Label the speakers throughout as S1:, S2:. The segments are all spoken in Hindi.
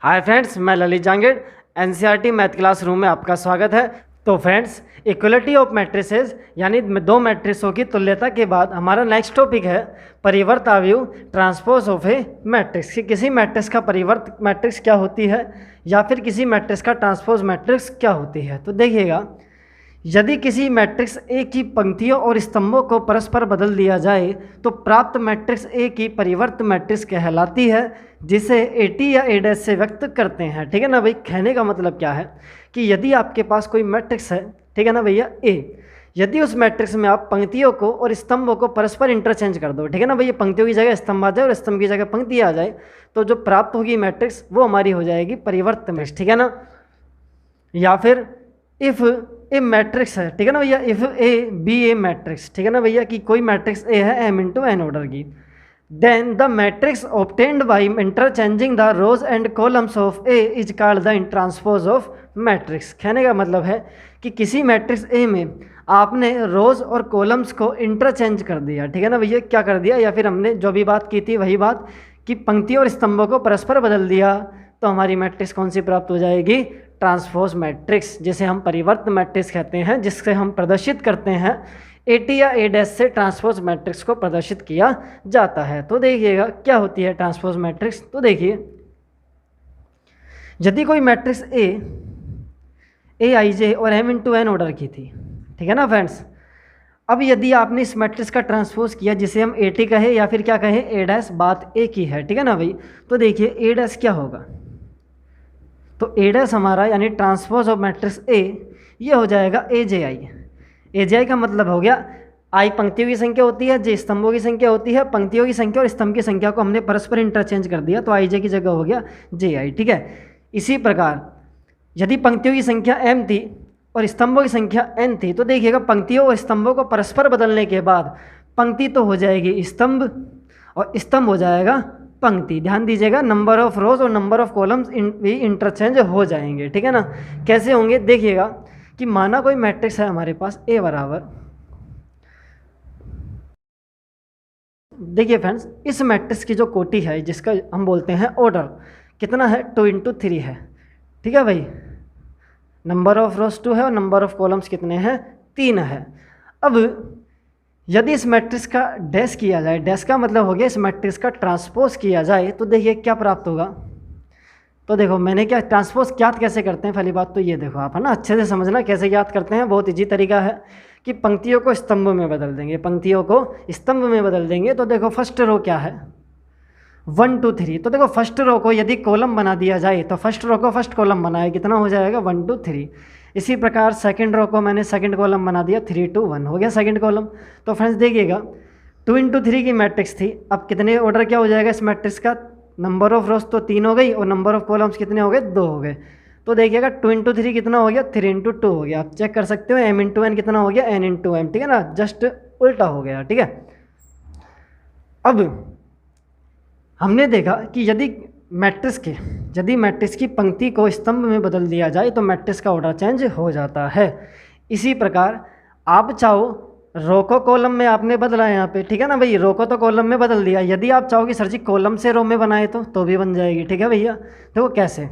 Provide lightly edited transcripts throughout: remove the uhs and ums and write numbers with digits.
S1: हाय फ्रेंड्स, मैं Lalit Jangid NCERT math classroom में आपका स्वागत है। तो फ्रेंड्स, इक्वलिटी ऑफ मैट्रिसेस यानी दो मैट्रिक्सों की तुल्यता के बाद हमारा नेक्स्ट टॉपिक है परिवर्त अवयव ट्रांसपोज ऑफ ए मैट्रिक्स। कि किसी मैट्रिक्स का परिवर्त मैट्रिक्स क्या होती है या फिर किसी मैट्रिक्स का ट्रांसपोज मैट्रिक्स क्या होती है। तो देखिएगा, यदि किसी मैट्रिक्स ए की पंक्तियों और स्तंभों को परस्पर बदल दिया जाए तो प्राप्त मैट्रिक्स ए की परिवर्त मैट्रिक्स कहलाती है, जिसे ए टी या ए डैश से व्यक्त करते हैं। ठीक है ना भाई। कहने का मतलब क्या है कि यदि आपके पास कोई मैट्रिक्स है, ठीक है ना भैया, ए, यदि उस मैट्रिक्स में आप पंक्तियों को और स्तंभों को परस्पर इंटरचेंज कर दो, ठीक है ना भैया, पंक्तियों की जगह स्तंभ आ जाए और स्तंभ की जगह पंक्ति आ जाए, तो जो प्राप्त होगी मैट्रिक्स वो हमारी हो जाएगी परिवर्त मैट्रिक्स। ठीक है ना। या फिर इफ़ ए मैट्रिक्स है, ठीक है ना भैया, if A be a matrix, ठीक है ना भैया, कि कोई मैट्रिक्स ए है m इंटू एन ऑर्डर की, then the matrix obtained by interchanging the rows and columns of A is called the transpose of matrix. कहने का मतलब है कि किसी मैट्रिक्स ए में आपने रोज और कॉलम्स को इंटरचेंज कर दिया, ठीक है ना भैया, क्या कर दिया, या फिर हमने जो भी बात की थी वही बात कि पंक्तियों और स्तंभों को परस्पर बदल दिया, तो हमारी मैट्रिक्स कौन सी प्राप्त हो जाएगी, ट्रांसपोज मैट्रिक्स, जिसे हम परिवर्त मैट्रिक्स कहते हैं, जिससे हम प्रदर्शित करते हैं ए टी या ए डैश से ट्रांसपोज मैट्रिक्स को प्रदर्शित किया जाता है। तो देखिएगा क्या होती है ट्रांसपोज मैट्रिक्स। तो देखिए, यदि कोई मैट्रिक्स ए आई जे और एम इंटू एन ऑर्डर की थी, ठीक है ना फ्रेंड्स, अब यदि आपने इस मैट्रिक्स का ट्रांसपोज किया जिसे हम ए टी कहे या फिर क्या कहे ए डैश, बात ए की है, ठीक है ना भाई। तो देखिए ए डैश क्या होगा, तो ए डैश हमारा यानी ट्रांसपोज ऑफ मैट्रिक्स ए, ये हो जाएगा ए जे आई। ए जे आई का मतलब हो गया, आई पंक्तियों की संख्या होती है, जे स्तंभों की संख्या होती है, पंक्तियों की संख्या और स्तंभ की संख्या को हमने परस्पर इंटरचेंज कर दिया, तो आई जे की जगह हो गया जे आई। ठीक है। इसी प्रकार यदि पंक्तियों की संख्या m थी और स्तंभों की संख्या n थी, तो देखिएगा पंक्तियों और स्तंभों को परस्पर बदलने के बाद पंक्ति तो हो जाएगी स्तंभ और स्तंभ हो जाएगा पंक्ति। ध्यान दीजिएगा, नंबर ऑफ रोज और नंबर ऑफ कॉलम्स भी इंटरचेंज हो जाएंगे, ठीक है ना। कैसे होंगे, देखिएगा कि माना कोई मैट्रिक्स है हमारे पास ए बराबर, देखिए फ्रेंड्स, इस मैट्रिक्स की जो कोटि है जिसका हम बोलते हैं ऑर्डर, कितना है 2 इंटू 3 है, ठीक है भाई। नंबर ऑफ रोज 2 है और नंबर ऑफ कॉलम्स कितने हैं, 3 है। अब यदि इस मैट्रिक्स का डैश किया जाए, डैश का मतलब हो गया इस मैट्रिक्स का ट्रांसपोज किया जाए, तो देखिए क्या प्राप्त होगा। तो देखो मैंने क्या ट्रांसपोज ज्ञात कैसे करते हैं, पहली बात तो ये देखो आप, है ना, अच्छे से समझना कैसे ज्ञात करते हैं। बहुत ईजी तरीका है कि पंक्तियों को स्तंभ में बदल देंगे, पंक्तियों को स्तंभ में बदल देंगे। तो देखो फर्स्ट रो क्या है 1 2 3, तो देखो फर्स्ट रो को यदि कॉलम बना दिया जाए तो फर्स्ट रो को फर्स्ट कॉलम बनाए, कितना हो जाएगा 1 2 3। इसी प्रकार सेकंड रो को मैंने सेकंड कॉलम बना दिया, 3 2 1 हो गया सेकंड कॉलम। तो फ्रेंड्स देखिएगा 2 इंटू 3 की मैट्रिक्स थी, अब कितने ऑर्डर क्या हो जाएगा इस मैट्रिक्स का, नंबर ऑफ रोज तो 3 हो गई और नंबर ऑफ कॉलम्स कितने हो गए, 2 हो गए। तो देखिएगा 2 इंटू 3 कितना हो गया, 3 इंटू 2 हो गया। आप चेक कर सकते हो m इंटू एन कितना हो गया, n इंटू एम, ठीक है ना, जस्ट उल्टा हो गया, ठीक है। अब हमने देखा कि यदि मैट्रिक्स की पंक्ति को स्तंभ में बदल दिया जाए तो मैट्रिक्स का ऑर्डर चेंज हो जाता है। इसी प्रकार आप चाहो रो को कॉलम में आपने बदला है यहाँ पे, ठीक है ना भाई, रो को तो कॉलम में बदल दिया, यदि आप चाहो कि सर जी कॉलम से रो में बनाए तो भी बन जाएगी, ठीक है भैया। देखो कैसे,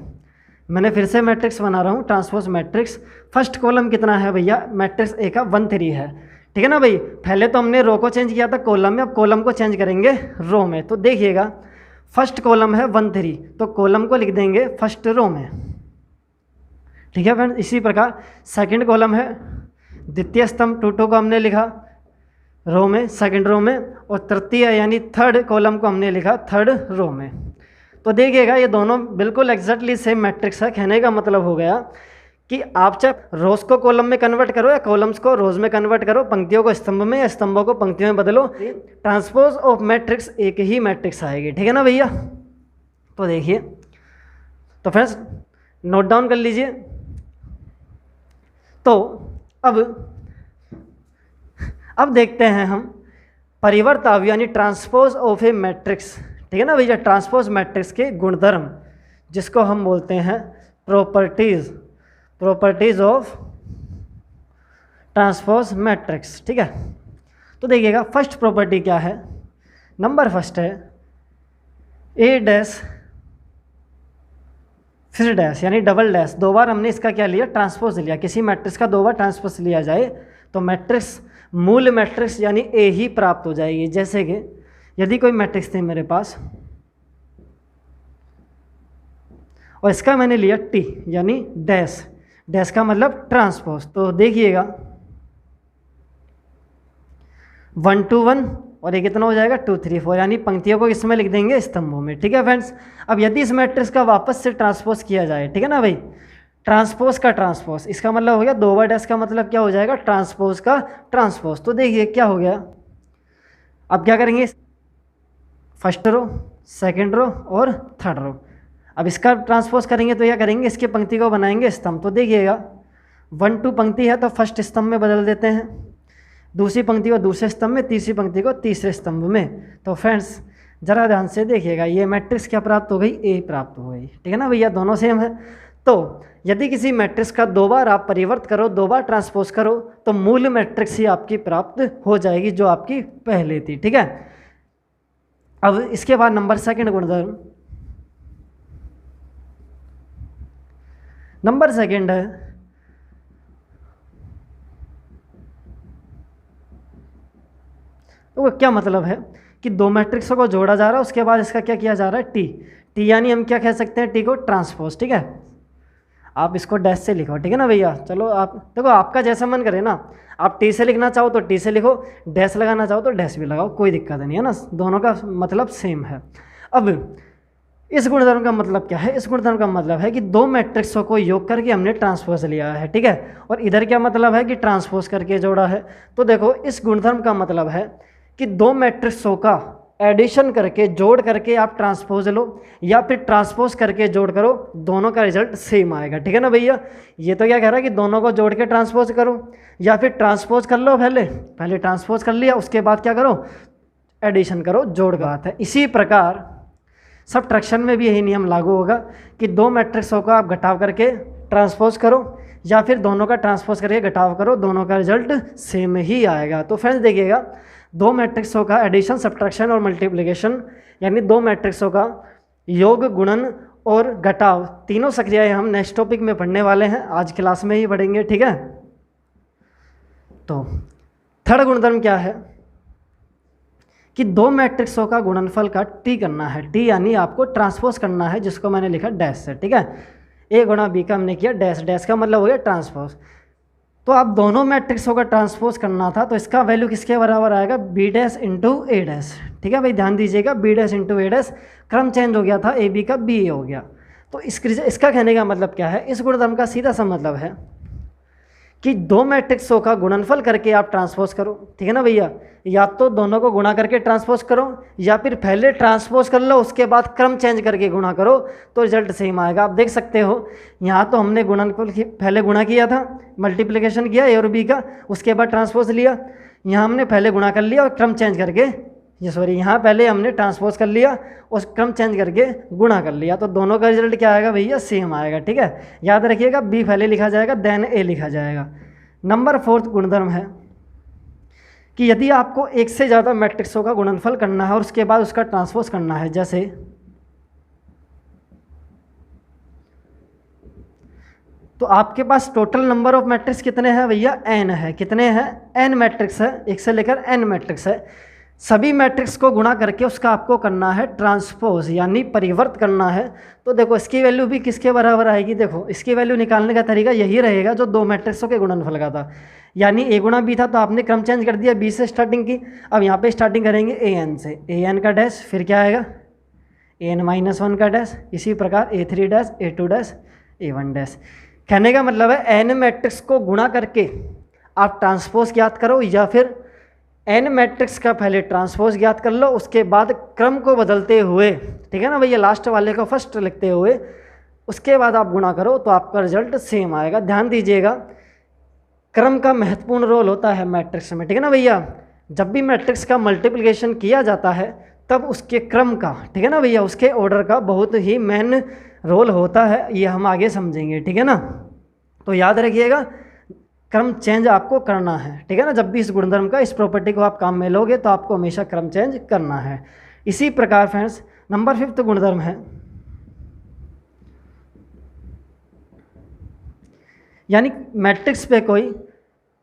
S1: मैंने फिर से मैट्रिक्स बना रहा हूँ ट्रांसपोज मैट्रिक्स। फर्स्ट कॉलम कितना है भैया, मैट्रिक्स ए का 1 3 है, ठीक है ना भाई। पहले तो हमने रो को चेंज किया था कॉलम में, अब कॉलम को चेंज करेंगे रो में। तो देखिएगा फर्स्ट कॉलम है 1 3, तो कॉलम को लिख देंगे फर्स्ट रो में, ठीक है फ्रेंड। इसी प्रकार सेकंड कॉलम है द्वितीय स्तंभ 2 2 को हमने लिखा रो में, सेकंड रो में, और तृतीय यानी थर्ड कॉलम को हमने लिखा थर्ड रो में। तो देखिएगा ये दोनों बिल्कुल एग्जैक्टली सेम मैट्रिक्स है। कहने का मतलब हो गया कि आप चाहे रोज को कॉलम में कन्वर्ट करो या कॉलम्स को रोज में कन्वर्ट करो, पंक्तियों को स्तंभ में या स्तंभों को पंक्तियों में बदलो, ट्रांसपोज ऑफ मैट्रिक्स एक ही मैट्रिक्स आएगी, ठीक है ना भैया। तो देखिए, तो फ्रेंड्स नोट डाउन कर लीजिए। तो अब देखते हैं हम परिवर्त अवयव यानी ट्रांसपोज ऑफ ए मैट्रिक्स, ठीक है ना भैया, ट्रांसपोज मैट्रिक्स के गुणधर्म, जिसको हम बोलते हैं प्रॉपर्टीज ऑफ ट्रांसपोज मैट्रिक्स, ठीक है। तो देखिएगा फर्स्ट प्रॉपर्टी क्या है, नंबर फर्स्ट है ए डैश फिर डैश यानी डबल डैश, दो बार हमने इसका क्या लिया, ट्रांसपोज लिया। किसी मैट्रिक्स का दो बार ट्रांसपोज लिया जाए तो मैट्रिक्स मूल मैट्रिक्स यानी ए ही प्राप्त हो जाएगी। जैसे कि यदि कोई मैट्रिक्स थे मेरे पास और इसका मैंने लिया टी यानी डैश, डैश का मतलब ट्रांसपोज, तो देखिएगा 1 2 1 और ये कितना हो जाएगा 2 3 4, यानी पंक्तियों को इसमें लिख देंगे स्तंभों में। ठीक है फ्रेंड्स, अब यदि इस मैट्रिक्स का वापस से ट्रांसपोज किया जाए, ठीक है ना भाई, ट्रांसपोज का ट्रांसपोज, इसका मतलब हो गया दो बार डैश का मतलब क्या हो जाएगा, ट्रांसपोज का ट्रांसपोज। तो देखिए क्या हो गया, अब क्या करेंगे, फर्स्ट रो, सेकंड रो और थर्ड रो। अब इसका ट्रांसपोज करेंगे तो क्या करेंगे, इसकी पंक्ति को बनाएंगे स्तंभ। तो देखिएगा 1 2 पंक्ति है तो फर्स्ट स्तंभ में बदल देते हैं, दूसरी पंक्ति को दूसरे स्तंभ में, तीसरी पंक्ति को तीसरे स्तंभ में। तो फ्रेंड्स जरा ध्यान से देखिएगा, ये मैट्रिक्स क्या प्राप्त हो गई, ए प्राप्त हो गई। ठीक है ना भैया, दोनों सेम है। तो यदि किसी मैट्रिक्स का दो बार आप परिवर्त करो, दो बार ट्रांसपोज करो, तो मूल मैट्रिक्स ही आपकी प्राप्त हो जाएगी जो आपकी पहले थी। ठीक है, अब इसके बाद नंबर सेकंड गुणधर्म, नंबर सेकंड है तो क्या मतलब है कि दो मैट्रिक्सों को जोड़ा जा रहा है, उसके बाद इसका क्या किया जा रहा है, टी, टी यानी हम क्या कह सकते हैं, टी को ट्रांसपोज। ठीक है, आप इसको डैश से लिखो, ठीक है ना भैया। चलो आप देखो, आपका जैसा मन करे ना, आप टी से लिखना चाहो तो टी से लिखो, डैश लगाना चाहो तो डैश भी लगाओ, कोई दिक्कत नहीं है ना, दोनों का मतलब सेम है। अब इस गुणधर्म का मतलब क्या है, इस गुणधर्म का मतलब है कि दो मैट्रिक्सों को योग करके हमने ट्रांसपोज लिया है। ठीक है, और इधर क्या मतलब है कि ट्रांसपोज करके जोड़ा है। तो देखो इस गुणधर्म का मतलब है कि दो मैट्रिक्सों का एडिशन करके जोड़ करके आप ट्रांसपोज लो या फिर ट्रांसपोज करके जोड़ करो, दोनों का रिजल्ट सेम आएगा। ठीक है ना भैया, ये तो क्या कह रहा है कि दोनों को जोड़ के ट्रांसपोज करो या फिर ट्रांसपोज कर लो, पहले ट्रांसपोज कर लिया, उसके बाद क्या करो, एडिशन करो, जोड़ बात है। इसी प्रकार सबट्रैक्शन में भी यही नियम लागू होगा कि दो मैट्रिक्सों का आप घटाव करके ट्रांसपोज करो या फिर दोनों का ट्रांसपोज करके घटाव करो, दोनों का रिजल्ट सेम ही आएगा। तो फ्रेंड्स देखिएगा, दो मैट्रिक्सों का एडिशन, सब्ट्रैक्शन और मल्टीप्लिकेशन यानी दो मैट्रिक्सों का योग, गुणन और घटाव, तीनों सक्रियाएं हम नेक्स्ट टॉपिक में पढ़ने वाले हैं, आज क्लास में ही पढ़ेंगे। ठीक है, तो थर्ड गुणधर्म क्या है कि दो मैट्रिक्सों का गुणनफल का टी करना है, टी यानी आपको ट्रांसपोज करना है, जिसको मैंने लिखा डैश से। ठीक है, ए गुणा बी का हमने किया डैश, डैश का मतलब हो गया ट्रांसपोज। तो आप दोनों मैट्रिक्सों का ट्रांसपोज करना था, तो इसका वैल्यू किसके बराबर आएगा, बी डैश इंटू ए डैश। ठीक है भाई, ध्यान दीजिएगा, बी डैश इंटू ए डैश, क्रम चेंज हो गया था, ए बी का बी ए हो गया। तो इसका कहने का मतलब क्या है, इस गुणधर्म का सीधा सा मतलब है कि दो मैट्रिक्सों का गुणनफल करके आप ट्रांसपोज करो। ठीक है ना भैया, या तो दोनों को गुणा करके ट्रांसपोज करो या फिर पहले ट्रांसपोज कर लो, उसके बाद क्रम चेंज करके गुणा करो, तो रिजल्ट सेम आएगा। आप देख सकते हो यहाँ तो हमने गुणनफल पहले गुणा किया था, मल्टीप्लिकेशन किया ए और बी का, उसके बाद ट्रांसपोज लिया। यहाँ हमने पहले गुणा कर लिया और क्रम चेंज करके, यहाँ पहले हमने ट्रांसपोज कर लिया और क्रम चेंज करके गुणा कर लिया, तो दोनों का रिजल्ट क्या आएगा भैया, सेम आएगा। ठीक है, याद रखिएगा, बी पहले लिखा जाएगा देन ए लिखा जाएगा। नंबर फोर्थ गुणधर्म है कि यदि आपको एक से ज़्यादा मैट्रिक्सों का गुणनफल करना है और उसके बाद उसका ट्रांसपोज करना है, जैसे तो आपके पास टोटल नंबर ऑफ मैट्रिक्स कितने हैं भैया, एन है। कितने हैं, एन मैट्रिक्स है, एक से लेकर एन मैट्रिक्स है। सभी मैट्रिक्स को गुणा करके उसका आपको करना है ट्रांसपोज यानी परिवर्त करना है। तो देखो इसकी वैल्यू भी किसके बराबर आएगी, देखो इसकी वैल्यू निकालने का तरीका यही रहेगा जो दो मैट्रिक्सों के गुणनफल का था, यानी ए गुणा बी था तो आपने क्रम चेंज कर दिया, बी से स्टार्टिंग की। अब यहाँ पे स्टार्टिंग करेंगे ए एन से, ए एन का डैश, फिर क्या आएगा ए एन माइनस वन का डैश, इसी प्रकार A three dash, A two dash, A one dash. कहने का मतलब है एन मैट्रिक्स को गुणा करके आप ट्रांसपोज ज्ञात करो या फिर एन मैट्रिक्स का पहले ट्रांसपोज ज्ञात कर लो, उसके बाद क्रम को बदलते हुए, ठीक है ना भैया, लास्ट वाले को फर्स्ट लिखते हुए उसके बाद आप गुणा करो तो आपका रिजल्ट सेम आएगा। ध्यान दीजिएगा, क्रम का महत्वपूर्ण रोल होता है मैट्रिक्स में। ठीक है ना भैया, जब भी मैट्रिक्स का मल्टीप्लिकेशन किया जाता है तब उसके क्रम का, ठीक है ना भैया, उसके ऑर्डर का बहुत ही मेन रोल होता है, ये हम आगे समझेंगे। ठीक है ना, तो याद रखिएगा क्रम चेंज आपको करना है। ठीक है ना, जब भी इस गुणधर्म का, इस प्रॉपर्टी को आप काम में लोगे तो आपको हमेशा क्रम चेंज करना है। इसी प्रकार फ्रेंड्स नंबर फिफ्थ गुणधर्म है यानी मैट्रिक्स पे कोई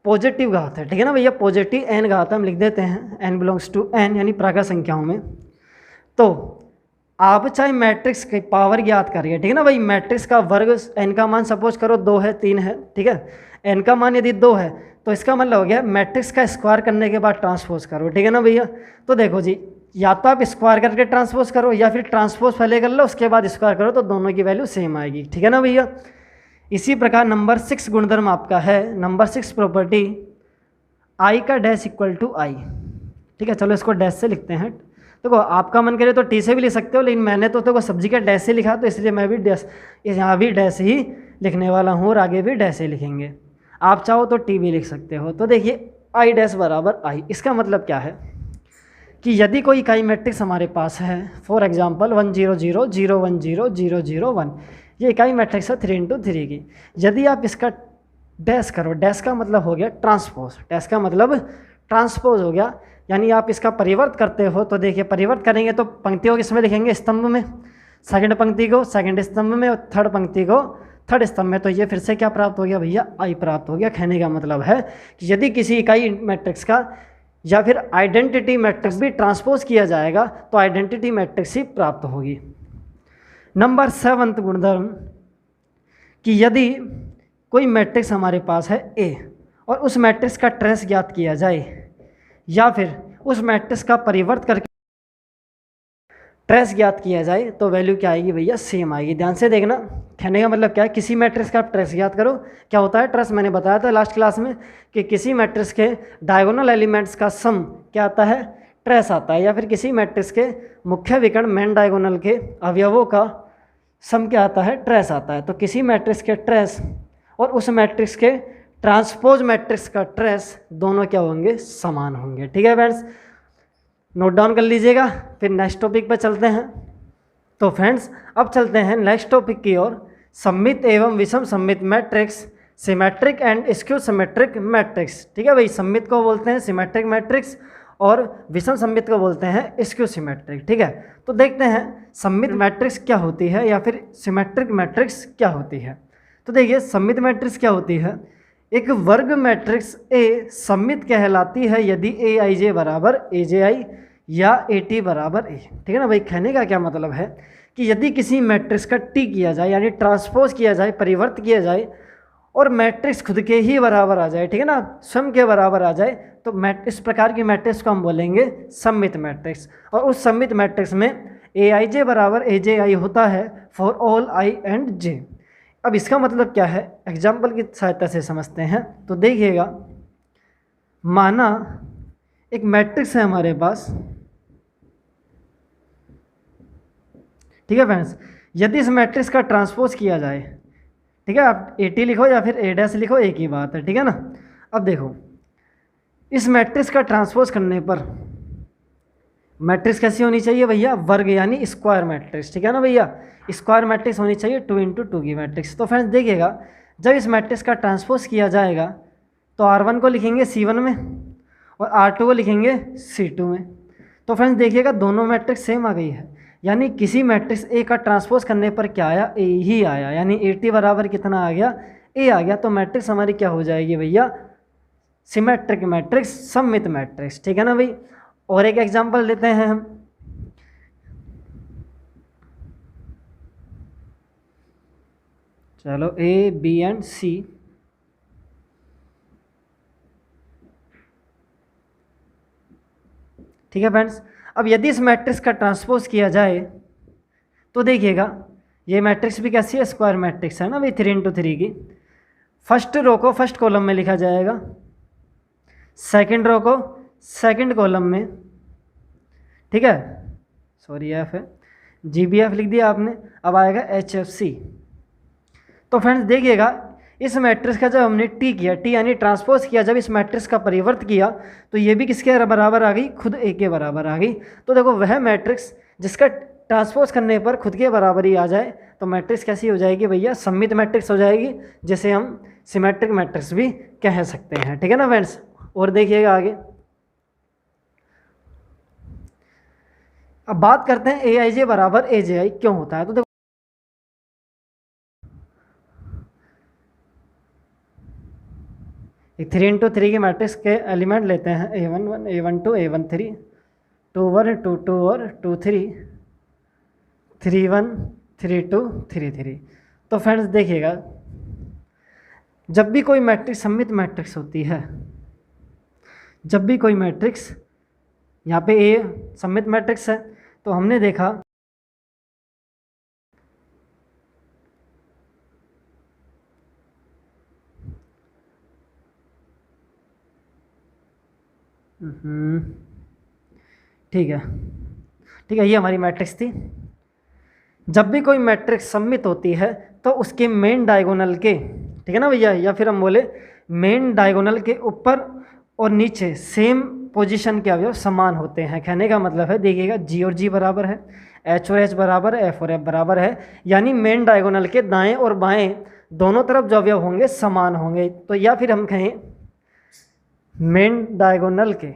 S1: पॉजिटिव घात है, ठीक है ना भैया, पॉजिटिव n घात हम लिख देते हैं, n बिलोंग्स टू n यानी प्राकृत संख्याओं में। तो आप चाहे मैट्रिक्स की पावर ज्ञात करिए, ठीक है ना भाई, मैट्रिक्स का वर्ग n का मान सपोज करो 2 है 3 है, ठीक है, n का मान यदि 2 है तो इसका मतलब हो गया मैट्रिक्स का स्क्वायर करने के बाद ट्रांसपोज करो, ठीक है ना भैया। तो देखो जी, या तो आप स्क्वायर करके ट्रांसपोज करो या फिर ट्रांसपोज पहले कर लो उसके बाद स्क्वायर करो, तो दोनों की वैल्यू सेम आएगी, ठीक है ना भैया। इसी प्रकार नंबर 6 गुणधर्म आपका है, नंबर 6 प्रॉपर्टी i का डैश इक्वल टू i, ठीक है। चलो इसको डैश से लिखते हैं। देखो आपका मन करे तो टी से भी लिख सकते हो, लेकिन मैंने तो देखो सब्जी का डैश से लिखा, तो इसलिए मैं भी डैश, यहाँ भी डैश ही लिखने वाला हूँ और आगे भी डैश ही लिखेंगे। आप चाहो तो टी भी लिख सकते हो। तो देखिए आई डैश बराबर आई, इसका मतलब क्या है कि यदि कोई इकाई मैट्रिक्स हमारे पास है, फॉर एग्जांपल 1 0 0 0 1 0 0 0 1, ये इकाई मैट्रिक्स है 3 इंटू 3 की। यदि आप इसका डैश करो, डैश का मतलब हो गया ट्रांसपोज, डैश का मतलब ट्रांसपोज हो गया, यानी आप इसका परिवर्त करते हो। तो देखिए परिवर्त करेंगे तो पंक्तियों किसमें लिखेंगे, स्तंभ में, सेकंड पंक्ति को सेकंड स्तंभ में और थर्ड पंक्ति को थर्ड स्तंभ में। तो ये फिर से क्या प्राप्त हो गया भैया, आई प्राप्त हो गया। कहने का मतलब है कि यदि किसी इकाई मैट्रिक्स का या फिर आइडेंटिटी मैट्रिक्स भी ट्रांसपोज किया जाएगा तो आइडेंटिटी मैट्रिक्स ही प्राप्त होगी। नंबर 7 गुणधर्म कि यदि कोई मैट्रिक्स हमारे पास है ए और उस मैट्रिक्स का ट्रेस ज्ञात किया जाए या फिर उस मैट्रिक्स का परिवर्त करके ट्रेस ज्ञात किया जाए तो वैल्यू क्या आएगी भैया, सेम आएगी। ध्यान से देखना, कहने का मतलब क्या है, किसी मैट्रिक्स का ट्रेस ज्ञात करो। क्या होता है ट्रेस, मैंने बताया था लास्ट क्लास में कि किसी मैट्रिक्स के डायगोनल एलिमेंट्स का सम क्या आता है, ट्रेस आता है, या फिर किसी मैट्रिक्स के मुख्य विकर्ण मेन डायगोनल के अवयवों का सम क्या आता है, ट्रेस आता है। तो किसी मैट्रिक्स के ट्रेस और उस मैट्रिक्स के ट्रांसपोज मैट्रिक्स का ट्रेस दोनों क्या होंगे, समान होंगे, ठीक है फ्रेंड्स, नोट डाउन कर लीजिएगा। फिर नेक्स्ट टॉपिक पर चलते हैं। तो फ्रेंड्स अब चलते हैं नेक्स्ट टॉपिक की ओर, सममित एवं विषम सममित matrix, symmetric and skew symmetric matrix, ठीक है भाई। सममित को बोलते हैं सिमेट्रिक मैट्रिक्स और विषम सममित को बोलते हैं स्क्यू सिमेट्रिक, ठीक है। तो देखते हैं सममित मैट्रिक्स क्या होती है या फिर सिमेट्रिक मैट्रिक्स क्या होती है। तो देखिए सममित मैट्रिक्स क्या होती है, एक वर्ग मैट्रिक्स ए सममित कहलाती है यदि ए आई जे बराबर ए जे आई या ए टी बराबर ए, ठीक है ना भाई। कहने का क्या मतलब है कि यदि किसी मैट्रिक्स का टी किया जाए यानी ट्रांसपोज किया जाए, परिवर्त किया जाए और मैट्रिक्स खुद के ही बराबर आ जाए, ठीक है ना, स्वयं के बराबर आ जाए, तो इस प्रकार की मैट्रिक्स को हम बोलेंगे सममित मैट्रिक्स। और उस सममित मैट्रिक्स में ए आई जे बराबर ए जे आई होता है फॉर ऑल आई एंड जे। अब इसका मतलब क्या है, एग्जाम्पल की सहायता से समझते हैं। तो देखिएगा, माना एक मैट्रिक्स है हमारे पास, ठीक है फ्रेंड्स, यदि इस मैट्रिक्स का ट्रांसपोज किया जाए, ठीक है, आप ए टी लिखो या फिर ए डैश लिखो, एक ही बात है, ठीक है ना। अब देखो इस मैट्रिक्स का ट्रांसपोज करने पर मैट्रिक्स कैसी होनी चाहिए भैया, वर्ग यानी स्क्वायर मैट्रिक्स, ठीक है ना भैया, स्क्वायर मैट्रिक्स होनी चाहिए 2 इंटू 2 की मैट्रिक्स। तो फ्रेंड्स देखिएगा, जब इस मैट्रिक्स का ट्रांसपोज किया जाएगा तो R1 को लिखेंगे C1 में और R2 को लिखेंगे C2 में। तो फ्रेंड्स देखिएगा दोनों मैट्रिक्स सेम आ गई है, यानी किसी मैट्रिक्स ए का ट्रांसपोज करने पर क्या आया, ए ही आया, यानी ए टी बराबर कितना आ गया, ए आ गया। तो मैट्रिक्स हमारी क्या हो जाएगी भैया, सिमेट्रिक मैट्रिक्स, सममित मैट्रिक्स, ठीक है ना भाई। और एक एग्जांपल लेते हैं हम, चलो ए बी एंड सी, ठीक है फ्रेंड्स। अब यदि इस मैट्रिक्स का ट्रांसपोज किया जाए तो देखिएगा ये मैट्रिक्स भी कैसी है, स्क्वायर मैट्रिक्स है ना भाई, 3 इंटू 3 की। फर्स्ट रो को फर्स्ट कॉलम में लिखा जाएगा, सेकंड रो को सेकंड कॉलम में, ठीक है, सॉरी एफ है, जी बी एफ लिख दिया आपने। अब आएगा एच एफ सी। तो फ्रेंड्स देखिएगा इस मैट्रिक्स का जब हमने टी किया, टी यानी ट्रांसपोज किया, जब इस मैट्रिक्स का परिवर्त किया तो ये भी किसके बराबर आ गई, खुद ए के बराबर आ गई। तो देखो वह मैट्रिक्स जिसका ट्रांसपोज करने पर खुद के बराबर ही आ जाए तो मैट्रिक्स कैसी हो जाएगी भैया, सममित मैट्रिक्स हो जाएगी, जिसे हम सिमेट्रिक मैट्रिक्स भी कह सकते हैं, ठीक है ना फ्रेंड्स। और देखिएगा आगे, अब बात करते हैं ए आई जे बराबर ए जे आई क्यों होता है। तो देखो एक 3x3 की मैट्रिक्स के एलिमेंट लेते हैं, A11 A12 A13, 2 1 2 2 और 2 3, 3 1 3 2 3 3। तो फ्रेंड्स देखिएगा, जब भी कोई मैट्रिक्स सममित मैट्रिक्स होती है, जब भी कोई मैट्रिक्स, यहाँ पे ए सममित मैट्रिक्स है, तो हमने देखा ठीक है, ठीक है, ये हमारी मैट्रिक्स थी। जब भी कोई मैट्रिक्स सममित होती है तो उसके मेन डायगोनल के, ठीक है ना भैया, या फिर हम बोले मेन डायगोनल के ऊपर और नीचे सेम पोजीशन के अवयव समान होते हैं। कहने का मतलब है, देखिएगा जी और जी बराबर है, एच और एच बराबर है, एफ और एफ बराबर है, यानी मेन डायगोनल के दाएं और बाएं दोनों तरफ जो अवयव होंगे समान होंगे। तो या फिर हम कहें मेन डायगोनल के,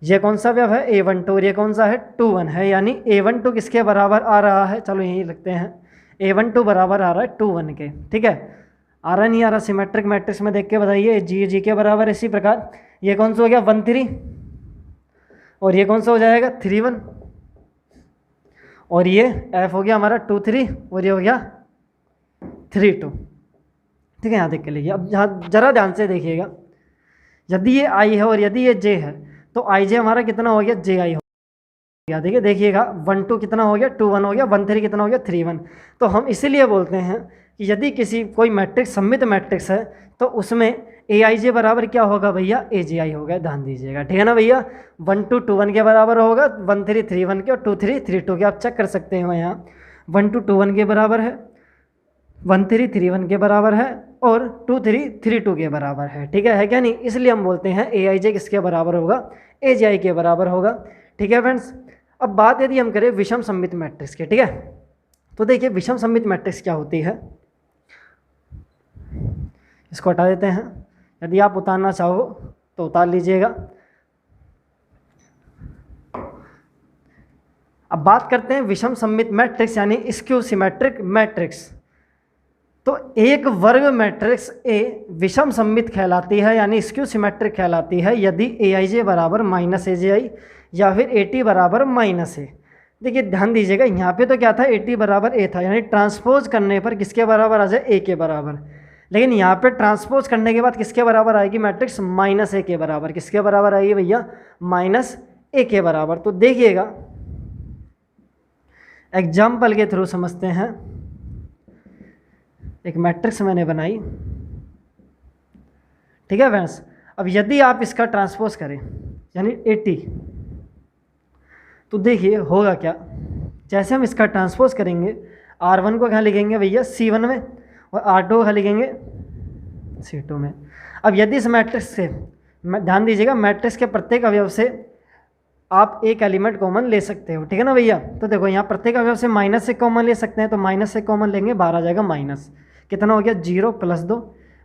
S1: ये कौन सा अवयव है A12 और ये कौन सा है 2 1 है, यानी A12 किसके बराबर आ रहा है, चलो यही लिखते हैं, A12 बराबर आ रहा है 2 1 के। ठीक है, आ रहा नहीं आ रहा, सिमेट्रिक मैट्रिक्स में देख के बताइए, जी जी के बराबर। इसी प्रकार ये कौन सा हो गया 1 3, और ये कौन सा हो जाएगा 3 1, और ये F हो गया हमारा 2 3, और ये हो गया 3 2। ठीक है, यहाँ देख के लीजिए। अब यहाँ जरा ध्यान से देखिएगा, यदि ये I है और यदि ये J है, तो आई जे हमारा कितना हो गया, जे आई हो गया। देखिए देखिएगा 1 2 कितना हो गया 2 1 हो गया, 1 3 कितना हो गया 3 1। तो हम इसीलिए बोलते हैं कि यदि किसी कोई मैट्रिक्स सममित मैट्रिक्स है तो उसमें ए आई जे बराबर क्या होगा भैया, ए जे आई होगा। ध्यान दीजिएगा, ठीक है ना भैया। 1 2 2 1 के बराबर होगा, 1 3 3 1 के, और 2 3 3 2 के। आप चेक कर सकते हो, यहाँ 1 2 2 1 के बराबर है, 1 3 3 1 के बराबर है, और 2 3 3 2 के बराबर है। ठीक है क्या नहीं? इसलिए हम बोलते हैं ए आई जे किसके बराबर होगा, ए जे आई के बराबर होगा। ठीक है फ्रेंड्स, अब बात यदि हम करें विषम सममित मैट्रिक्स की, ठीक है, तो देखिए विषम सममित मैट्रिक्स क्या होती है, इसको हटा देते हैं। यदि आप उतारना चाहो तो उतार लीजिएगा। अब बात करते हैं विषम सममित मैट्रिक्स यानी स्क्यू सिमेट्रिक मैट्रिक्स। तो एक वर्ग मैट्रिक्स ए विषम सममित कहलाती है यानी स्क्यू सिमेट्रिक कहलाती है यदि ए आई जे बराबर माइनस ए जे आई या फिर ए टी बराबर माइनस ए। देखिए ध्यान दीजिएगा, यहाँ पे तो क्या था, ए टी बराबर ए था, यानी ट्रांसपोज करने पर किसके बराबर आ जाए, ए के बराबर। लेकिन यहाँ पे ट्रांसपोज करने के बाद किसके बराबर आएगी मैट्रिक्स, माइनस ए के बराबर। किसके बराबर आएगी भैया, माइनस ए के बराबर। तो देखिएगा एग्जाम्पल के थ्रू समझते हैं। एक मैट्रिक्स मैंने बनाई, ठीक है फ्रेंड्स। अब यदि आप इसका ट्रांसपोज करें यानी 80, तो देखिए होगा क्या, जैसे हम इसका ट्रांसपोज करेंगे R1 को कहाँ लिखेंगे भैया, C1 में, और R2 को कहाँ लिखेंगे, C2 में। अब यदि इस मैट्रिक्स से, ध्यान दीजिएगा, मैट्रिक्स के प्रत्येक अवयव से आप एक एलिमेंट कॉमन ले सकते हो, ठीक है ना भैया। तो देखो यहाँ प्रत्येक अवयव से माइनस से कॉमन ले सकते हैं, तो माइनस से कॉमन लेंगे, बाहर आ जाएगा माइनस। कितना हो गया, 0 + 2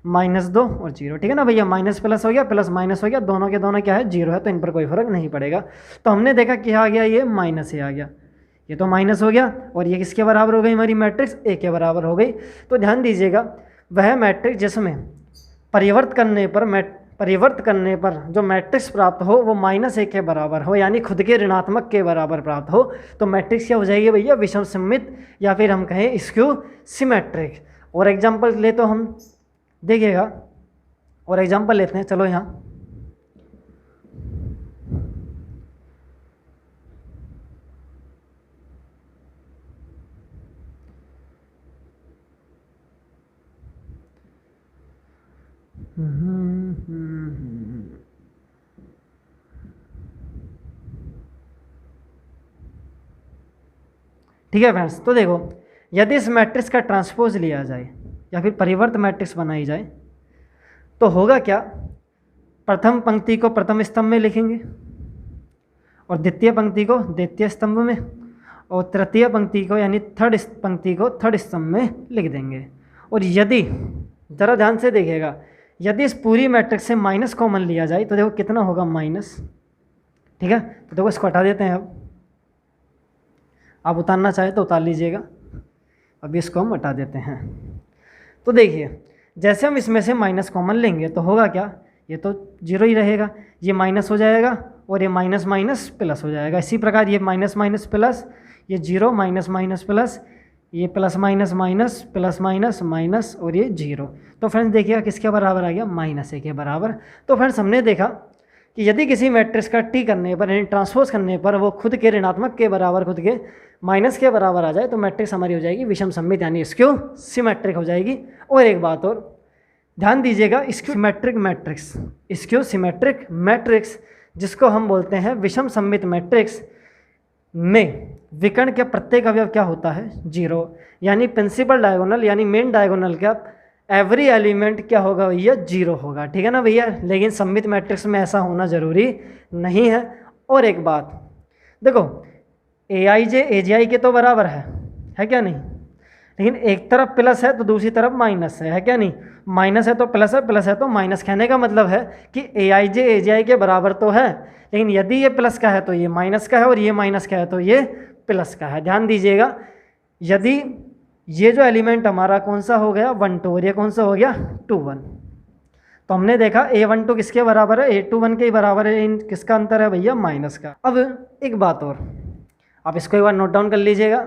S1: -2 और 0, ठीक है ना भैया। माइनस प्लस हो गया, प्लस माइनस हो गया, दोनों के दोनों क्या है, 0 है, तो इन पर कोई फर्क नहीं पड़ेगा। तो हमने देखा क्या आ गया, ये माइनस ए आ गया, ये तो माइनस हो गया, और ये किसके बराबर हो गई हमारी मैट्रिक्स, ए के बराबर हो गई। तो ध्यान दीजिएगा, वह मैट्रिक्स जिसमें परिवर्त करने पर जो मैट्रिक्स प्राप्त हो वो माइनस ए के बराबर हो, यानी खुद के ऋणात्मक के बराबर प्राप्त हो, तो मैट्रिक्स क्या हो जाएगी भैया, विषम सममित, या फिर हम कहें स्क्यू सिमेट्रिक। और एग्जाम्पल ले तो हम देखिएगा, और एग्जाम्पल लेते हैं, चलो यहाँ ठीक है फ्रेंड्स। तो देखो यदि इस मैट्रिक्स का ट्रांसपोज लिया जाए या फिर परिवर्त मैट्रिक्स बनाई जाए तो होगा क्या, प्रथम पंक्ति को प्रथम स्तंभ में लिखेंगे और द्वितीय पंक्ति को द्वितीय स्तंभ में, और तृतीय पंक्ति को यानी थर्ड पंक्ति को थर्ड स्तंभ में लिख देंगे। और यदि ज़रा ध्यान से देखिएगा, यदि इस पूरी मैट्रिक्स से माइनस कॉमन लिया जाए तो देखो कितना होगा, माइनस। ठीक है, तो देखो इसको हटा देते हैं। अब आप उतारना चाहे तो उतार लीजिएगा, अभी इसको हम हटा देते हैं। तो देखिए जैसे हम इसमें से माइनस कॉमन लेंगे तो होगा क्या, ये तो जीरो ही रहेगा, ये माइनस हो जाएगा और ये माइनस माइनस प्लस हो जाएगा। इसी प्रकार ये माइनस माइनस प्लस, ये जीरो माइनस माइनस प्लस, ये plus minus minus plus minus minus और ये जीरो। तो फ्रेंड्स देखिएगा किसके बराबर आ गया, -1 के बराबर। तो फ्रेंड्स हमने देखा कि यदि किसी मैट्रिक्स का टी करने पर यानी ट्रांसपोज करने पर वो खुद के ऋणात्मक के बराबर, खुद के माइनस के बराबर आ जाए तो मैट्रिक्स हमारी हो जाएगी विषम सममित यानी स्क्यू सिमेट्रिक हो जाएगी। और एक बात और ध्यान दीजिएगा, skew symmetric matrix, skew symmetric matrix जिसको हम बोलते हैं विषम सममित मैट्रिक्स में विकर्ण के प्रत्येक अवयव क्या होता है, जीरो, यानी प्रिंसिपल डायगोनल यानी मेन डायगोनल का एवरी एलिमेंट क्या होगा भैया, जीरो होगा। ठीक है ना भैया, लेकिन सममित मैट्रिक्स में ऐसा होना जरूरी नहीं है। और एक बात देखो, AIJ AGI के तो बराबर है क्या नहीं, लेकिन एक तरफ प्लस है तो दूसरी तरफ माइनस है क्या नहीं, माइनस है तो प्लस है, प्लस है तो माइनस। कहने का मतलब है कि AIJ AGI के बराबर तो है, लेकिन यदि ये प्लस का है तो ये माइनस का है, और ये माइनस का है तो ये प्लस का है। ध्यान दीजिएगा, यदि ये जो एलिमेंट हमारा कौन सा हो गया 1 2 और ये कौन सा हो गया 2 1, तो हमने देखा A12 किसके बराबर है, A21 के ही बराबर है। इन किसका अंतर है भैया, माइनस का। अब एक बात और, आप इसको एक बार नोट डाउन कर लीजिएगा।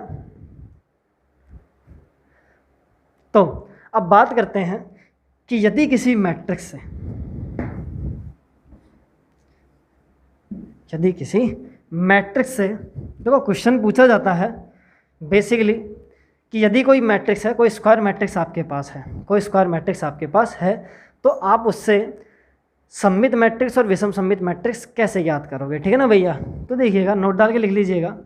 S1: तो अब बात करते हैं कि यदि किसी मैट्रिक्स से, यदि किसी मैट्रिक्स से देखो क्वेश्चन पूछा जाता है बेसिकली कि यदि कोई मैट्रिक्स है, कोई स्क्वायर मैट्रिक्स आपके पास है, कोई स्क्वायर मैट्रिक्स आपके पास है, तो आप उससे सममित मैट्रिक्स और विषम सममित मैट्रिक्स कैसे याद करोगे। ठीक है ना भैया, तो देखिएगा नोट डाल के लिख लीजिएगा।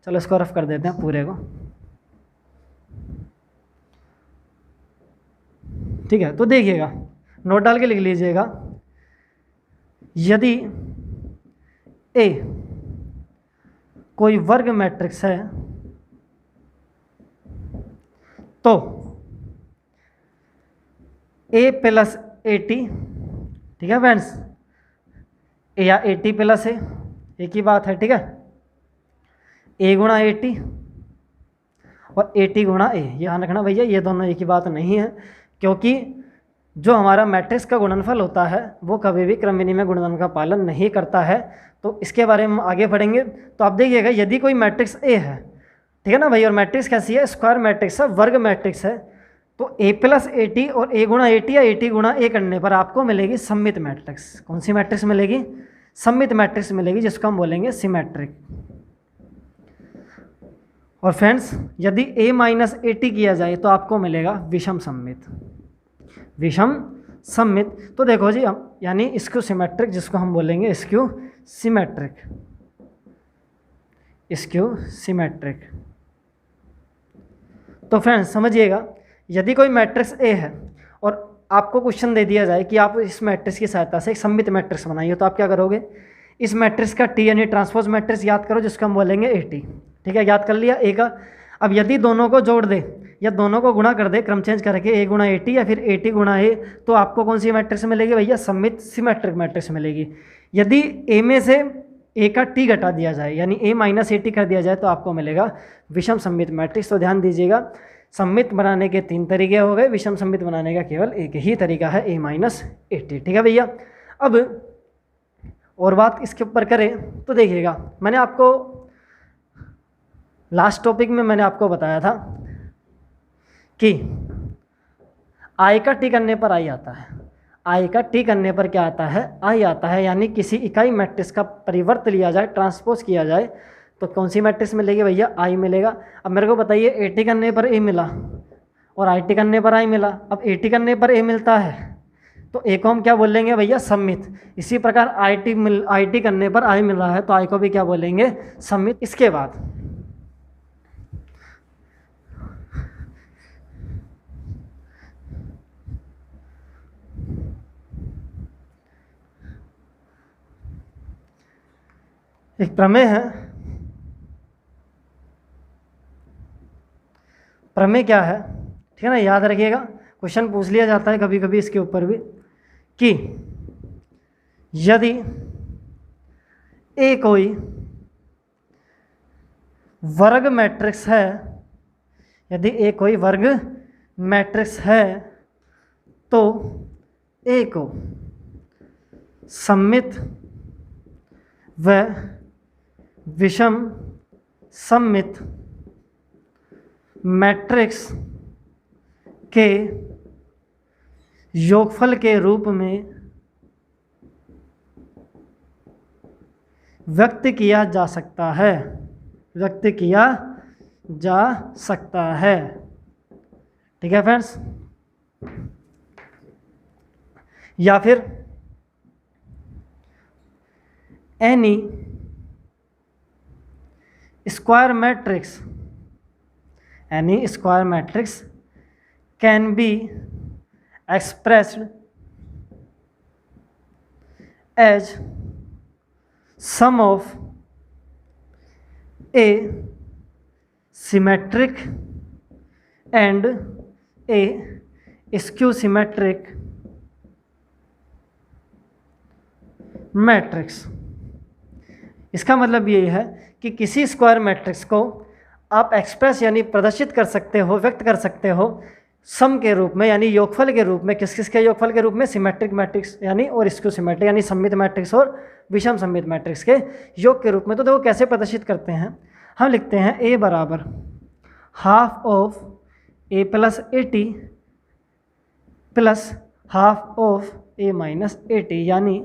S1: चलो इसको रफ कर देते हैं पूरे को। ठीक है, तो देखिएगा नोट डाल के लिख लीजिएगा, यदि A कोई वर्ग मैट्रिक्स है तो A प्लस AT, ठीक है फ्रेंड्स, या AT प्लस A, एक ही बात है। ठीक है, A गुणा AT और AT गुणा A, ध्यान रखना भैया ये दोनों एक ही बात नहीं है, क्योंकि जो हमारा मैट्रिक्स का गुणनफल होता है वो कभी भी क्रम विनिमय गुणधर्म का पालन नहीं करता है। तो इसके बारे में आगे पढ़ेंगे। तो आप देखिएगा यदि कोई मैट्रिक्स A है, ठीक है ना भाई, और मैट्रिक्स कैसी है, स्क्वायर मैट्रिक्स है, वर्ग मैट्रिक्स है, तो A प्लस AT और A गुणा AT या AT गुणा A करने पर आपको मिलेगी सममित मैट्रिक्स। कौन सी मैट्रिक्स मिलेगी, सममित मैट्रिक्स मिलेगी, जिसको हम बोलेंगे सिमेट्रिक। और फ्रेंड्स यदि A माइनस AT किया जाए तो आपको मिलेगा विषम सममित, विषम सममित। तो देखो जी, हम यानी स्क्यू सिमेट्रिक, जिसको हम बोलेंगे स्क्यू सिमेट्रिक, स्क्यू सिमेट्रिक। तो फ्रेंड्स समझिएगा, यदि कोई मैट्रिक्स A है और आपको क्वेश्चन दे दिया जाए कि आप इस मैट्रिक्स की सहायता से एक सममित मैट्रिक्स बनाइए, तो आप क्या करोगे, इस मैट्रिक्स का T यानी ट्रांसपोज मैट्रिक्स याद करो, जिसको हम बोलेंगे AT। ठीक है, याद कर लिया A का। अब यदि दोनों को जोड़ दे या दोनों को गुणा कर दे क्रम चेंज करके, A गुणा AT या फिर AT गुणा A, तो आपको कौन सी मैट्रिक्स मिलेगी भैया, सममित सिमेट्रिक मैट्रिक्स मिलेगी। यदि A में से A का T घटा दिया जाए यानी A माइनस AT कर दिया जाए तो आपको मिलेगा विषम सममित मैट्रिक्स। तो ध्यान दीजिएगा, सममित बनाने के 3 तरीके हो गए, विषम सममित बनाने का केवल एक ही तरीका है, A माइनस AT। ठीक है भैया, अब और बात इसके ऊपर करें तो देखिएगा, मैंने आपको लास्ट टॉपिक में मैंने आपको बताया था कि I का T करने पर I आता है, I का T करने पर क्या आता है, I आता है। यानी किसी इकाई मैट्रिक्स का परिवर्त लिया जाए, ट्रांसपोज किया जाए, तो कौन सी मैट्रिक्स मिलेगी भैया, I मिलेगा। अब मेरे को बताइए, AT करने पर A मिला और IT करने पर I मिला। अब AT करने पर A मिलता है तो A को हम क्या बोलेंगे भैया, सममित। इसी प्रकार IT करने पर I मिल रहा है तो I को भी क्या बोलेंगे, सममित। इसके बाद एक प्रमेय है, प्रमेय क्या है, ठीक है ना, याद रखिएगा, क्वेश्चन पूछ लिया जाता है कभी कभी इसके ऊपर भी, कि यदि A कोई वर्ग मैट्रिक्स है, यदि A कोई वर्ग मैट्रिक्स है तो ए को सममित व विषम सममित मैट्रिक्स के योगफल के रूप में व्यक्त किया जा सकता है, व्यक्त किया जा सकता है। ठीक है फ्रेंड्स। या फिर N E square matrix, N E square matrix can be expressed as sum of a symmetric and a skew symmetric matrix. इसका मतलब ये है कि किसी स्क्वायर मैट्रिक्स को आप एक्सप्रेस यानी प्रदर्शित कर सकते हो, व्यक्त कर सकते हो सम के रूप में, यानी योगफल के रूप में। किस किस के योगफल के रूप में? सिमेट्रिक मैट्रिक्स यानी और स्क्यू सिमेट्रिक यानी सममित मैट्रिक्स और विषम सममित मैट्रिक्स के योग के रूप में। तो देखो कैसे प्रदर्शित करते हैं। हम लिखते हैं ए बराबर half of A plus A T plus half of A minus A T, यानी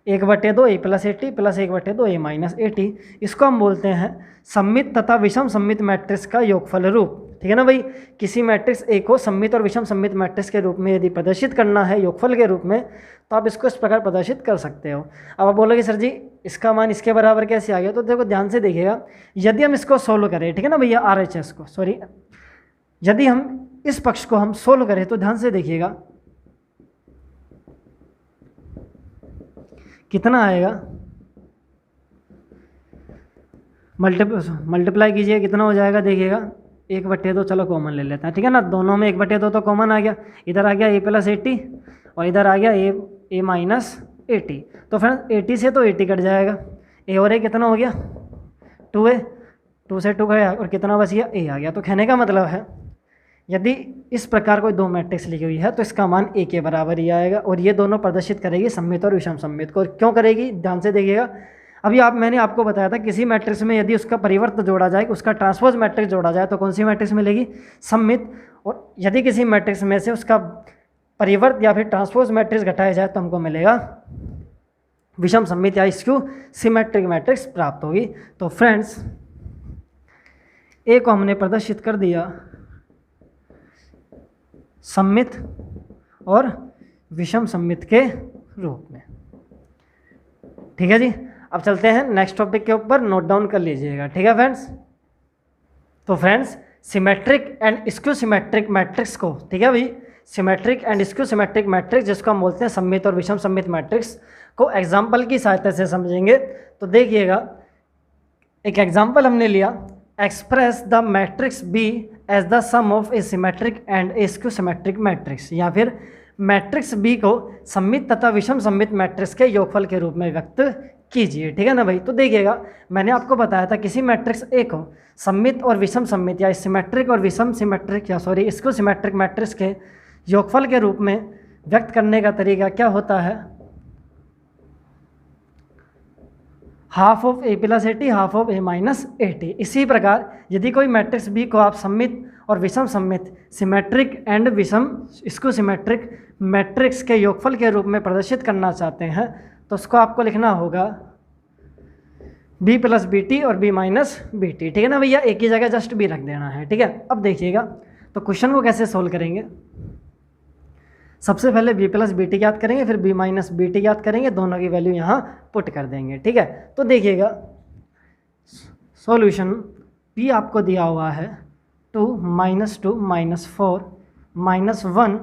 S1: 1/2 ए प्लस ए टी प्लस 1/2 ए माइनस ए टी। इसको हम बोलते हैं सममित तथा विषम सममित मैट्रिक्स का योगफल रूप। ठीक है ना भाई। किसी मैट्रिक्स ए को सममित और विषम सममित मैट्रिक्स के रूप में यदि प्रदर्शित करना है योगफल के रूप में, तो आप इसको इस प्रकार प्रदर्शित कर सकते हो। अब आप बोलोगे सर जी इसका मान इसके बराबर कैसे आ गया? तो देखो ध्यान से देखिएगा, यदि हम इसको सोल्व करें, ठीक है ना भैया, RHS को, सॉरी, यदि हम इस पक्ष को हम सोल्व करें तो ध्यान से देखिएगा कितना आएगा। मल्टीप्लाई कीजिए, कितना हो जाएगा देखिएगा। 1/2 चलो कॉमन ले लेते हैं, ठीक है ना। दोनों में 1/2 तो कॉमन आ गया। इधर आ गया ए प्लस ए टी और इधर आ गया ए माइनस ए टी। तो फ्रेंड्स 80 से तो 80 कट जाएगा। ए और ए कितना हो गया? 2a, 2 से 2 गया और कितना बच गया? ए आ गया। तो कहने का मतलब है यदि इस प्रकार कोई दो मैट्रिक्स लिखी हुई है तो इसका मान ए के बराबर ही आएगा और ये दोनों प्रदर्शित करेगी सममित और विषम सममित को। क्यों करेगी? ध्यान से देखिएगा। अभी मैंने आपको बताया था किसी मैट्रिक्स में यदि उसका परिवर्त जोड़ा जाए, उसका ट्रांसपोज मैट्रिक्स जोड़ा जाए तो कौन सी मैट्रिक्स मिलेगी? सममित। और यदि किसी मैट्रिक्स में से उसका परिवर्त या फिर ट्रांसपोज मैट्रिक्स घटाया जाए तो हमको मिलेगा विषम सममित या स्क्यू सिमेट्रिक मैट्रिक्स प्राप्त होगी। तो फ्रेंड्स ए को हमने प्रदर्शित कर दिया सममित और विषम सममित के रूप में। ठीक है जी। अब चलते हैं नेक्स्ट टॉपिक के ऊपर, नोट डाउन कर लीजिएगा, ठीक है फ्रेंड्स। तो friends symmetric and skew symmetric matrix को, ठीक है भाई, symmetric and skew symmetric matrix जिसको हम बोलते हैं सममित और विषम सममित मैट्रिक्स को एग्जाम्पल की सहायता से समझेंगे। तो देखिएगा एक एग्जाम्पल हमने लिया, express the matrix B as the sum of a symmetric and a skew symmetric matrix, या फिर मैट्रिक्स बी को सममित तथा विषम सममित मैट्रिक्स के योगफल के रूप में व्यक्त कीजिए। ठीक है ना भाई। तो देखिएगा मैंने आपको बताया था किसी मैट्रिक्स ए को सममित और विषम सममित या सिमेट्रिक और विषम सिमेट्रिक या सॉरी स्क्यू सिमेट्रिक मैट्रिक्स के योगफल के रूप में व्यक्त करने का तरीका क्या होता है? Half of A plus A T half of A minus A T. इसी प्रकार यदि कोई मैट्रिक्स बी को आप सममित और विषम सममित सिमेट्रिक एंड विषम स्क्यू सिमेट्रिक मैट्रिक्स के योगफल के रूप में प्रदर्शित करना चाहते हैं तो उसको आपको लिखना होगा बी प्लस बी टी और बी माइनस बी टी। ठीक है ना भैया, एक ही जगह जस्ट बी रख देना है। ठीक है। अब देखिएगा तो क्वेश्चन को कैसे सोल्व करेंगे। सबसे पहले बी प्लस बी टी याद करेंगे, फिर बी माइनस बी टी याद करेंगे, दोनों की वैल्यू यहाँ पुट कर देंगे। ठीक है। तो देखिएगा सॉल्यूशन पी आपको दिया हुआ है 2 -2 -4 -1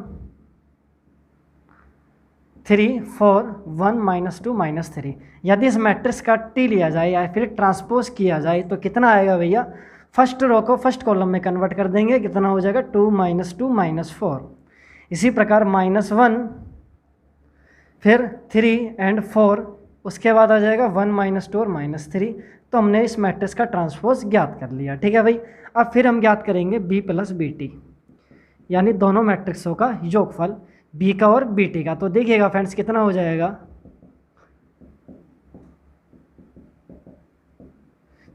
S1: 3 4 1 -2 -3। यदि इस मैट्रिक्स का टी लिया जाए या फिर ट्रांसपोज किया जाए तो कितना आएगा भैया? फर्स्ट रो को फर्स्ट कॉलम में कन्वर्ट कर देंगे, कितना हो जाएगा? 2 -2 -4। इसी प्रकार -1 फिर 3 एंड 4, उसके बाद आ जाएगा 1 -2 और -3। तो हमने इस मैट्रिक्स का ट्रांसपोज ज्ञात कर लिया। ठीक है भाई। अब फिर हम ज्ञात करेंगे बी प्लस बी टी, यानी दोनों मैट्रिक्सों का योगफल बी का और बी टी का। तो देखिएगा फ्रेंड्स कितना हो जाएगा,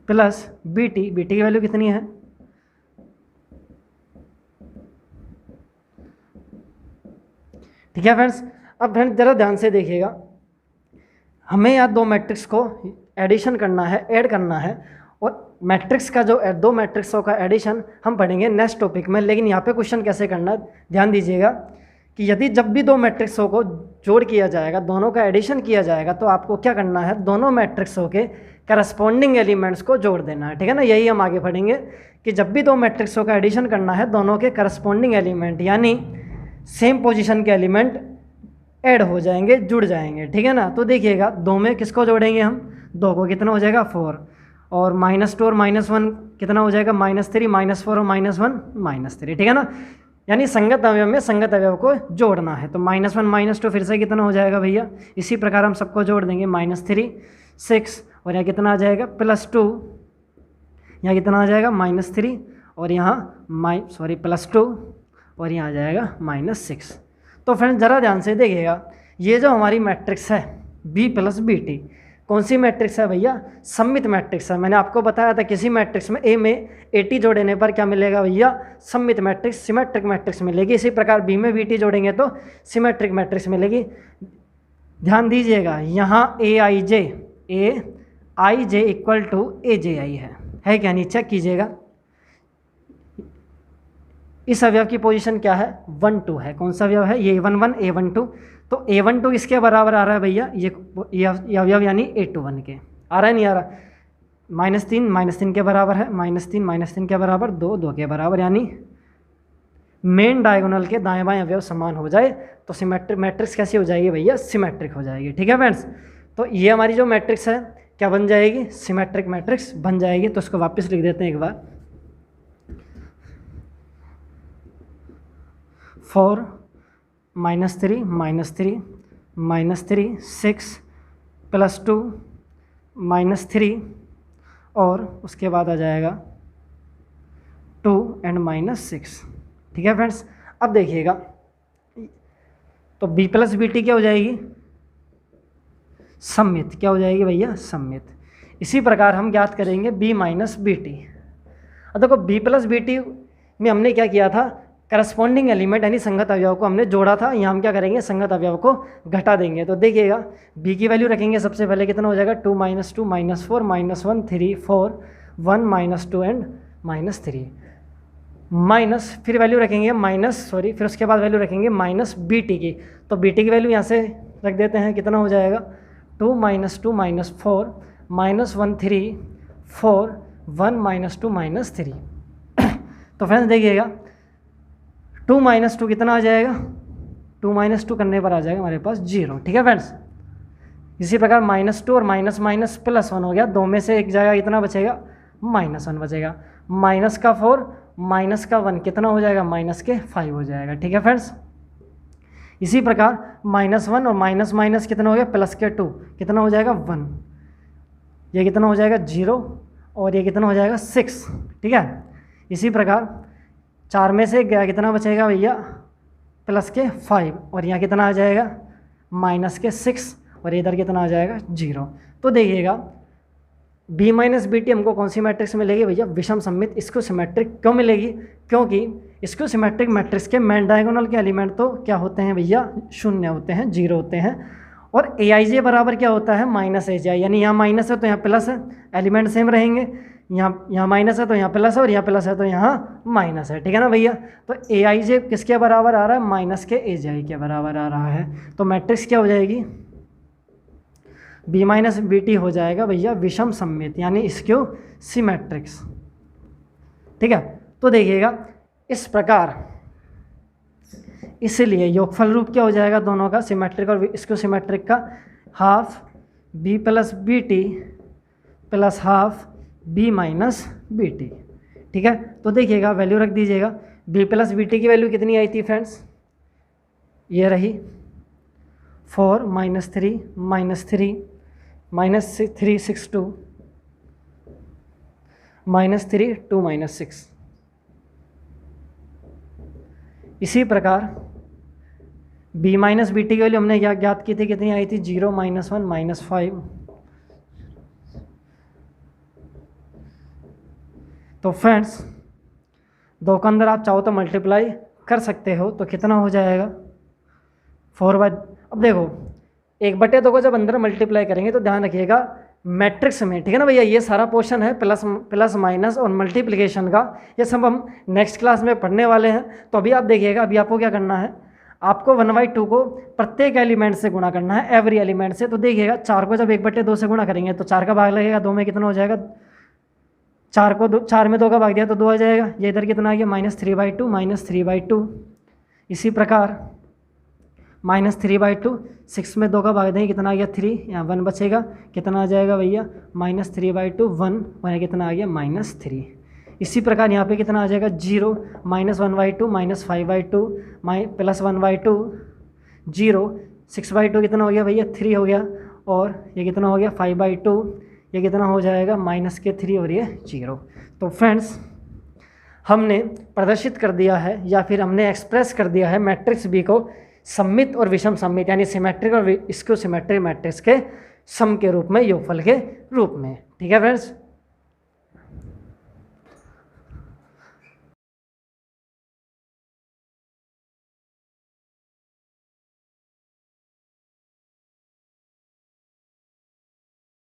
S1: प्लस बी टी की वैल्यू कितनी है, ठीक है फ्रेंड्स। अब फ्रेंड्स ज़रा ध्यान से देखिएगा, हमें यहाँ दो मैट्रिक्स को एडिशन करना है, ऐड करना है, और मैट्रिक्स का जो दो मैट्रिक्सों का एडिशन हम पढ़ेंगे नेक्स्ट टॉपिक में। लेकिन यहाँ पे क्वेश्चन कैसे करना है ध्यान दीजिएगा कि यदि जब भी दो मैट्रिक्सों को जोड़ किया जाएगा, दोनों का एडिशन किया जाएगा, तो आपको क्या करना है, दोनों मैट्रिक्सों के करस्पॉन्डिंग एलिमेंट्स को जोड़ देना है, ठीक है ना। यही हम आगे पढ़ेंगे कि जब भी दो मैट्रिक्सों का एडिशन करना है, दोनों के करस्पॉन्डिंग एलिमेंट यानी सेम पोजीशन के एलिमेंट ऐड हो जाएंगे, जुड़ जाएंगे, ठीक है ना। तो देखिएगा दो में किसको जोड़ेंगे हम, दो को, कितना हो जाएगा 4, और -2 और -1 कितना हो जाएगा, -3, -4 और -1 -3, ठीक है ना। यानी संगत अवयव में संगत अवयव को जोड़ना है। तो -1 -2 फिर से कितना हो जाएगा भैया, इसी प्रकार हम सबको जोड़ देंगे, -3 6, और यहाँ कितना आ जाएगा +2, यहाँ कितना आ जाएगा -3, और यहाँ +2, और यहाँ आ जाएगा -6। तो फ्रेंड्स ज़रा ध्यान से देखिएगा, ये जो हमारी मैट्रिक्स है B + BT, कौन सी मैट्रिक्स है भैया, सममित मैट्रिक्स है। मैंने आपको बताया था किसी मैट्रिक्स में A में AT जोड़ने पर क्या मिलेगा भैया, सममित मैट्रिक्स, सिमेट्रिक मैट्रिक्स मिलेगी। इसी प्रकार B में BT जोड़ेंगे तो सिमेट्रिक मैट्रिक्स मिलेगी। ध्यान दीजिएगा, यहाँ AIJ = AJI है क्या नहीं, चेक कीजिएगा। इस अवयव की पोजीशन क्या है, 1 2 है। कौन सा अवयव है, ये A11 A12। तो A12 इसके बराबर आ रहा है भैया, ये अवयव यानी A21 के, आ रहा है नहीं आ रहा, -3 के बराबर है, -3 के बराबर 2 के बराबर, यानी मेन डायगोनल के दाएं बाएं अवयव समान हो जाए तो सिमेट्रिक मैट्रिक्स कैसी हो जाएगी भैया, सिमेट्रिक हो जाएगी, ठीक है फ्रेंड्स। तो ये हमारी जो मैट्रिक्स है क्या बन जाएगी, सिमेट्रिक मैट्रिक्स बन जाएगी। तो इसको वापस लिख देते हैं एक बार, 4 -3 -3 6 +2 -3, और उसके बाद आ जाएगा 2 और -6, ठीक है फ्रेंड्स। अब देखिएगा, तो B + BT क्या हो जाएगी, सममित, क्या हो जाएगी भैया, सममित। इसी प्रकार हम ज्ञात करेंगे B - BT। अब देखो B + BT में हमने क्या किया था, करस्पॉन्डिंग एलिमेंट यानी संगत अवयव को हमने जोड़ा था। यहाँ हम क्या करेंगे, संगत अवयव को घटा देंगे। तो देखिएगा B की वैल्यू रखेंगे सबसे पहले, कितना हो जाएगा, 2 -2 -4 -1 3 4 1 -2 एंड -3, माइनस, फिर वैल्यू रखेंगे फिर उसके बाद वैल्यू रखेंगे -BT की। तो BT की वैल्यू यहाँ से रख देते हैं, कितना हो जाएगा, 2 -2 -4 -1 3 4 1 -2 -3। तो फ्रेंड्स देखिएगा 2 -2 कितना आ जाएगा, 2 -2 करने पर आ जाएगा हमारे पास 0, ठीक है फ्रेंड्स। इसी प्रकार -2 और माइनस +1 हो गया, दो में से एक जगह कितना बचेगा, -1 बचेगा। -4 -1 कितना हो जाएगा, -5 हो जाएगा, ठीक है फ्रेंड्स। इसी प्रकार -1 और माइनस कितना हो गया, +2 कितना हो जाएगा, 1, ये कितना हो जाएगा 0, और ये कितना हो जाएगा 6, ठीक है। इसी प्रकार 4 में से गया कितना बचेगा भैया, +5, और यहाँ कितना आ जाएगा, -6, और इधर कितना आ जाएगा 0। तो देखिएगा B - BT हमको कौन सी मैट्रिक्स मिलेगी भैया, विषम सममित स्क्यू सिमेट्रिक। क्यों मिलेगी, क्योंकि स्क्यू सिमेट्रिक मैट्रिक्स के मेन डायगोनल के एलिमेंट तो क्या होते हैं भैया, 0 होते हैं, 0 होते हैं, और AIJ बराबर क्या होता है, -AJ, यानी यहाँ माइनस है तो यहाँ प्लस है, एलिमेंट सेम रहेंगे, यहाँ माइनस है तो यहाँ प्लस है, और यहाँ प्लस है तो यहाँ माइनस है, ठीक है ना भैया। तो AIJ किसके बराबर आ रहा है, -AJ के बराबर आ रहा है। तो मैट्रिक्स क्या हो जाएगी, B - BT हो जाएगा भैया विषम सममित यानी स्क्यू सिमेट्रिक्स, ठीक है। तो देखिएगा इस प्रकार, इसलिए योगफल रूप क्या हो जाएगा दोनों का, सिमेट्रिक और स्क्यू सिमेट्रिक का, half B + BT + half B - BT, ठीक है। तो देखिएगा वैल्यू रख दीजिएगा, B + BT की वैल्यू कितनी आई थी फ्रेंड्स, ये रही 4 -3 -3 -3 -3 2 -6। इसी प्रकार बी माइनस बी टी की वैल्यू हमने क्या ज्ञात की थी, कितनी आई थी, 0 -1 -5। तो फ्रेंड्स 2 के अंदर आप चाहो तो मल्टीप्लाई कर सकते हो, तो कितना हो जाएगा 4/। अब देखो 1/2 को जब अंदर मल्टीप्लाई करेंगे तो ध्यान रखिएगा मैट्रिक्स में, ठीक है ना भैया, ये सारा पोर्शन है प्लस माइनस और मल्टीप्लिकेशन का, ये सब हम नेक्स्ट क्लास में पढ़ने वाले हैं। तो अभी आप देखिएगा, अभी आपको क्या करना है, आपको 1/2 को प्रत्येक एलिमेंट से गुणा करना है, एवरी एलिमेंट से। तो देखिएगा 4 को जब 1/2 से गुणा करेंगे तो 4 का भाग लगेगा, 2 में कितना हो जाएगा, 4 में 2 का भाग दिया तो 2 आ जाएगा। ये इधर कितना आ गया, -3/2। इसी प्रकार -3/2, 6 में 2 का भाग देंगे कितना आ गया 3, यहाँ 1 बचेगा, कितना आ जाएगा भैया -3/2, 1 वहाँ कितना आ गया -3। इसी प्रकार यहाँ पे कितना आ जाएगा 0, -1/2, -5/2 +1/2, 0, 6/2 कितना हो गया भैया 3 हो गया, और ये कितना हो गया 5/2, ये कितना हो जाएगा -3 और ये 0। तो फ्रेंड्स हमने प्रदर्शित कर दिया है या फिर हमने एक्सप्रेस कर दिया है मैट्रिक्स बी को सममित और विषम सममित यानी सिमेट्रिक और स्क्यू सिमेट्रिक मैट्रिक्स के सम के रूप में, योगफल के रूप में। ठीक है फ्रेंड्स।